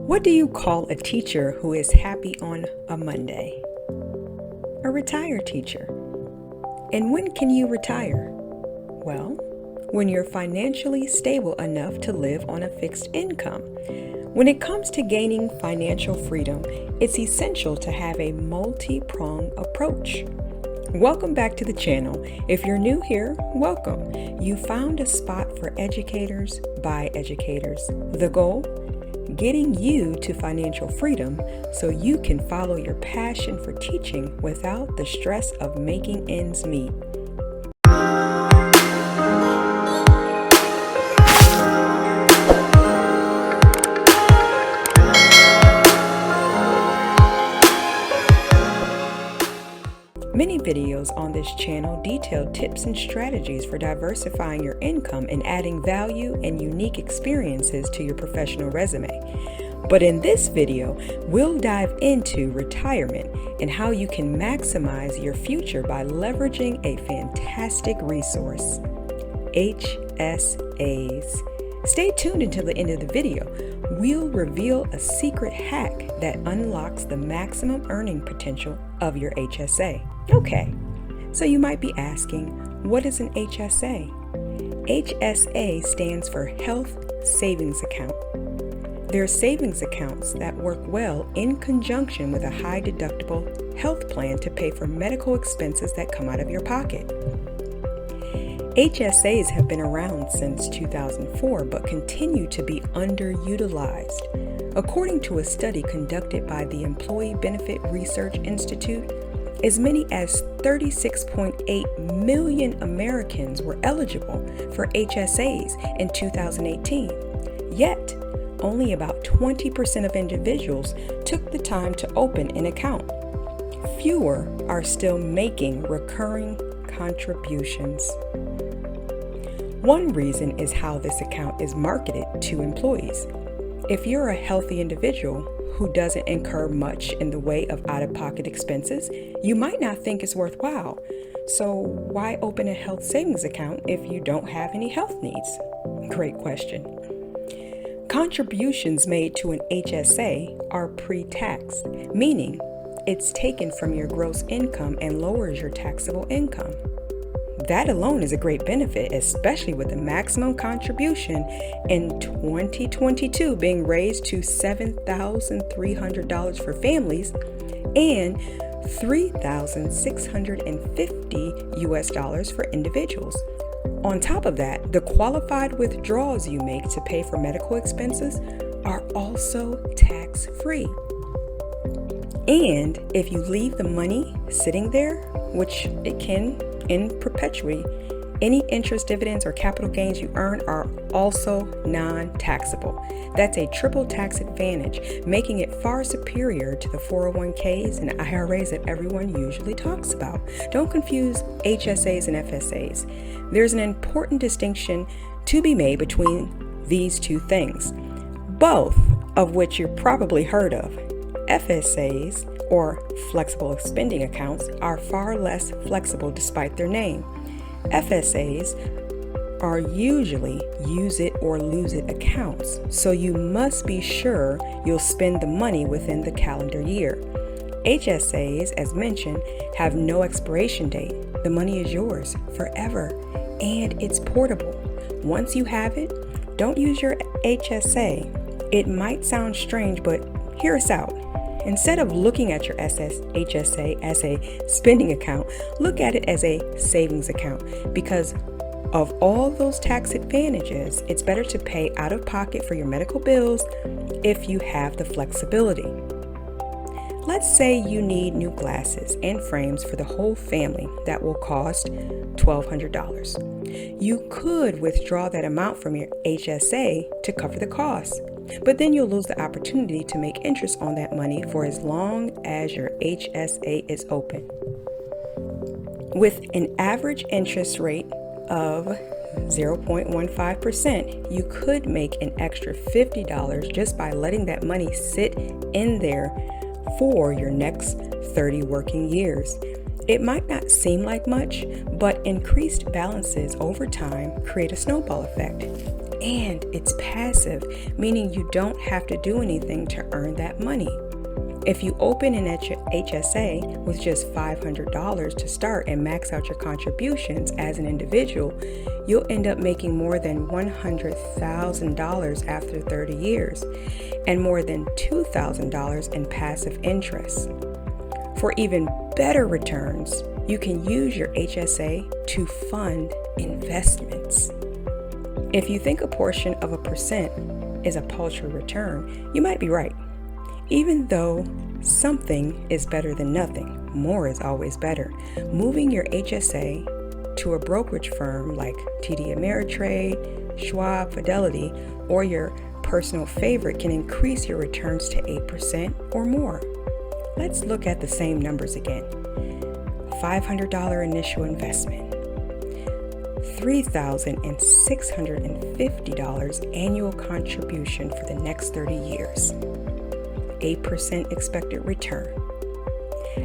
What do you call a teacher who is happy on a Monday? A retired teacher. And when can you retire? Well, when you're financially stable enough to live on a fixed income. When it comes to gaining financial freedom, it's essential to have a multi-pronged approach. Welcome back to the channel. If you're new here, welcome. You found a spot for educators by educators. The goal? Getting you to financial freedom so you can follow your passion for teaching without the stress of making ends meet. Many videos on this channel detail tips and strategies for diversifying your income and adding value and unique experiences to your professional resume. But in this video, we'll dive into retirement and how you can maximize your future by leveraging a fantastic resource, HSAs. Stay tuned until the end of the video. We'll reveal a secret hack that unlocks the maximum earning potential of your HSA. Okay, so you might be asking, what is an HSA? HSA stands for Health Savings Account. They're savings accounts that work well in conjunction with a high deductible health plan to pay for medical expenses that come out of your pocket. HSAs have been around since 2004 but continue to be underutilized. According to a study conducted by the Employee Benefit Research Institute, as many as 36.8 million Americans were eligible for HSAs in 2018. Yet, only about 20% of individuals took the time to open an account. Fewer are still making recurring contributions. One reason is how this account is marketed to employees. If you're a healthy individual who doesn't incur much in the way of out-of-pocket expenses, you might not think it's worthwhile. So why open a health savings account if you don't have any health needs? Great question. Contributions made to an HSA are pre-tax, meaning it's taken from your gross income and lowers your taxable income. That alone is a great benefit, especially with the maximum contribution in 2022 being raised to $7,300 for families and $3,650 for individuals. On top of that, the qualified withdrawals you make to pay for medical expenses are also tax-free. And if you leave the money sitting there, which it can in perpetuity, any interest, dividends, or capital gains you earn are also non-taxable. That's a triple tax advantage, making it far superior to the 401ks and IRAs that everyone usually talks about. Don't confuse HSAs and FSAs. There's an important distinction to be made between these two things, both of which you've probably heard of. FSAs, or flexible spending accounts, are far less flexible despite their name. FSAs are usually use it or lose it accounts, so you must be sure you'll spend the money within the calendar year. HSAs, as mentioned, have no expiration date. The money is yours forever, and it's portable. Once you have it, don't use your HSA. It might sound strange, but hear us out. Instead of looking at your HSA as a spending account, look at it as a savings account. Because of all those tax advantages, it's better to pay out of pocket for your medical bills if you have the flexibility. Let's say you need new glasses and frames for the whole family that will cost $1,200. You could withdraw that amount from your HSA to cover the cost. But then you'll lose the opportunity to make interest on that money for as long as your HSA is open. With an average interest rate of 0.15%, you could make an extra $50 just by letting that money sit in there for your next 30 working years. It might not seem like much, but increased balances over time create a snowball effect. And it's passive, meaning you don't have to do anything to earn that money. If you open an HSA with just $500 to start and max out your contributions as an individual, you'll end up making more than $100,000 after 30 years and more than $2,000 in passive interest. For even better returns, you can use your HSA to fund investments. If you think a portion of a percent is a paltry return, you might be right. Even though something is better than nothing, more is always better. Moving your HSA to a brokerage firm like TD Ameritrade, Schwab, Fidelity, or your personal favorite can increase your returns to 8% or more. Let's look at the same numbers again. $500 initial investment, $3,650 annual contribution for the next 30 years. 8% expected return.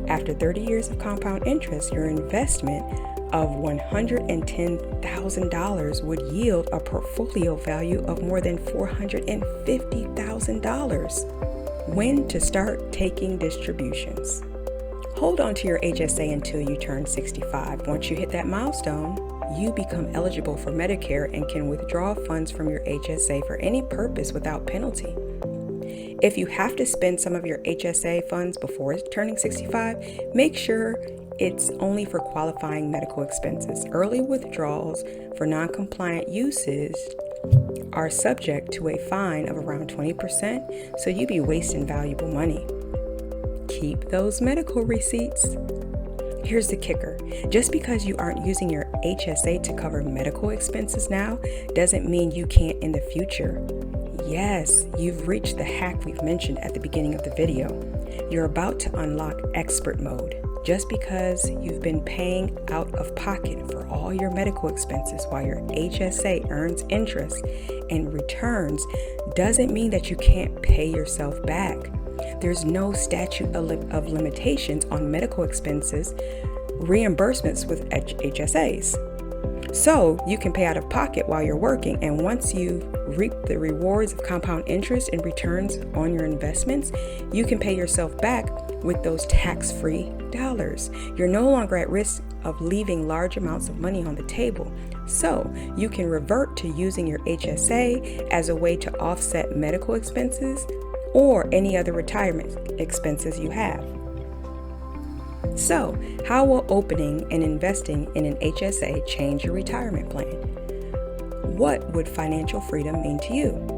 After 30 years of compound interest, your investment of $110,000 would yield a portfolio value of more than $450,000. When to start taking distributions. Hold on to your HSA until you turn 65. Once you hit that milestone, you become eligible for Medicare and can withdraw funds from your HSA for any purpose without penalty. If you have to spend some of your HSA funds before turning 65, make sure it's only for qualifying medical expenses. Early withdrawals for non-compliant uses are subject to a fine of around 20%, so you'd be wasting valuable money. Keep those medical receipts. Here's the kicker. Just because you aren't using your HSA to cover medical expenses now doesn't mean you can't in the future. Yes, you've reached the hack we've mentioned at the beginning of the video. You're about to unlock expert mode. Just because you've been paying out of pocket for all your medical expenses while your HSA earns interest and returns doesn't mean that you can't pay yourself back. There's no statute of limitations on medical expenses reimbursements with HSAs. So you can pay out of pocket while you're working, and once you've reaped the rewards of compound interest and returns on your investments, you can pay yourself back with those tax-free dollars. You're no longer at risk of leaving large amounts of money on the table. So you can revert to using your HSA as a way to offset medical expenses or any other retirement expenses you have. So, how will opening and investing in an HSA change your retirement plan? What would financial freedom mean to you?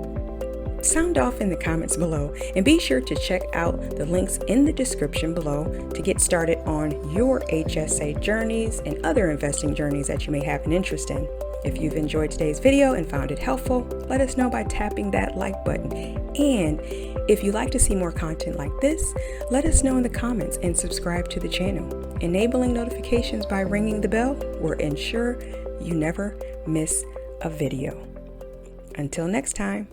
Sound off in the comments below, and be sure to check out the links in the description below to get started on your HSA journeys and other investing journeys that you may have an interest in. If you've enjoyed today's video and found it helpful, let us know by tapping that like button. And if you'd like to see more content like this, let us know in the comments and subscribe to the channel. Enabling notifications by ringing the bell will ensure you never miss a video. Until next time.